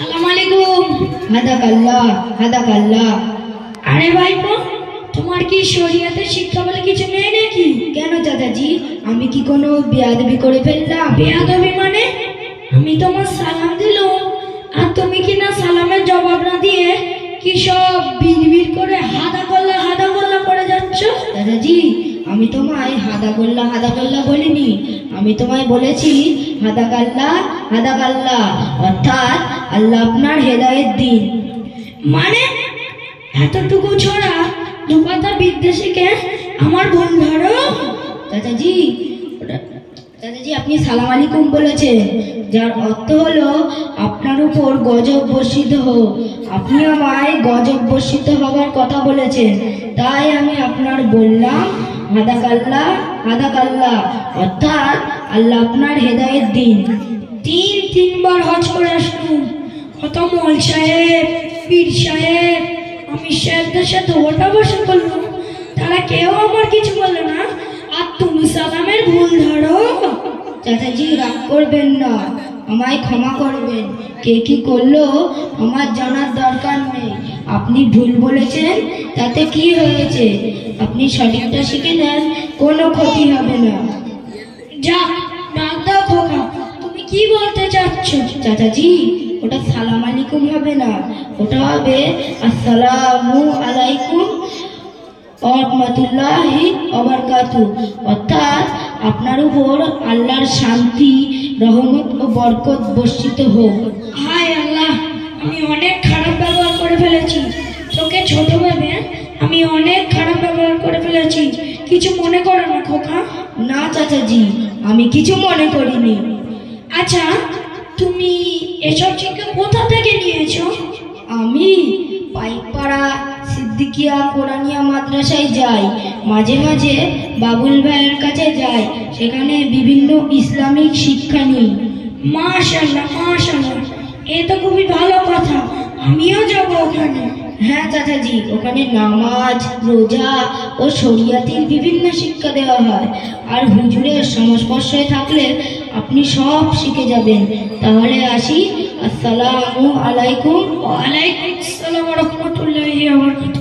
সালাম আলাইকুম। হাদাকাল্লাহ। আরে ভাইপো, তোমার কি শরীয়তের শিক্ষা বলে কিছু নেই নাকি? কেন চাচাজি, আমি কি কোনো বেয়াদবি করে ফেললাম? বেয়াদবি মানে? আমি তোমার সালাম দিলাম আর তুমি কি না সালামের জবাব না দিয়ে কি সব বিড়বিড় করে হাদা কল্লা করে যাচ্ছ? চাচাজি, আমি তোমায় হাদাকাল্লা বলিনি, আমি তোমায় বলেছি হাদাকাল্লাহ, অর্থাৎ আল্লাহ আপনার হেদায়েত দিন। মানে এতটুকু ছোড়া দু কথা বিদ্যে শিখে আমার বোন ধরো? চাচাজি, আপনি সালাম আলাইকুম বলেছেন, যার অর্থ হলো আপনার উপর গজব বর্ষিত হোক। আপনি আমায় গজব বর্ষিত হবার কথা বলেছেন, তাই আমি আপনার বললাম হাদাকাল্লাহ, অর্থাৎ আল্লাহ আপনার হেদায়েত দিন। তিনবার হজ করে আসলুম, কত মল সাহেব, পীর সাহেব, আমি সাহেবদের সাথে ওটা বসে করলাম, তারা কেউ আমার কিছু বললো না, আর তুমি সালামের ভুল ধরো? চাচাজি, রাগ করবেন না, আমায় ক্ষমা করবেন। কে কি করলো আমার জানার দরকার নেই। আপনি ভুল বলেছেন, তাতে কি হয়েছে? আপনি সঠিকটা শিখে নেন, কোনো ক্ষতি হবে না। যাক, ডাক দাও খোকা, তুমি কি বলতে চাচ্ছ? চাচাজি, ওটা সালাম আলাইকুম হবে না, ওটা হবে আসসালামু আলাইকুম ওয়া রাহমাতুল্লাহি ওয়া বারাকাতুহু, অর্থাৎ আপনার উপর আল্লাহর শান্তি, রহমত ও বরকত বর্ষিত হোক। হায় আল্লাহ, আমি অনেক খারাপ ব্যবহার করে ফেলেছি, তোকে ছোট ভেবে আমি অনেক খারাপ ব্যবহার করে ফেলেছি, কিছু মনে করো না খোকা। না চাচাজি, আমি কিছু মনে করিনি। আচ্ছা, তুমি এসব শিক্ষা কোথা থেকে নিয়েছো? আমি পাইকপাড়া সিদ্দিকিয়া কোরআনিয়া মাদ্রাসায় যাই, মাঝে মাঝে বাবুল ভাইয়ের কাছে যাই, সেখানে বিভিন্ন ইসলামিক শিক্ষা নিই। মাশাআল্লাহ, এ তো খুবই ভালো কথা, আমিও যাব ওখানে। হ্যাঁ চাচাজি, ওখানে নামাজ, রোজা ও শরিয়াতের বিভিন্ন শিক্ষা দেওয়া হয়, আর হুজুরের সংস্পর্শে থাকলে আপনি সব শিখে যাবেন। তাহলে আসি, আসসালামু আলাইকুম। ওয়া আলাইকুম আসসালাম ওয়া রাহমাতুল্লাহি ওয়া বারাকাতুহু।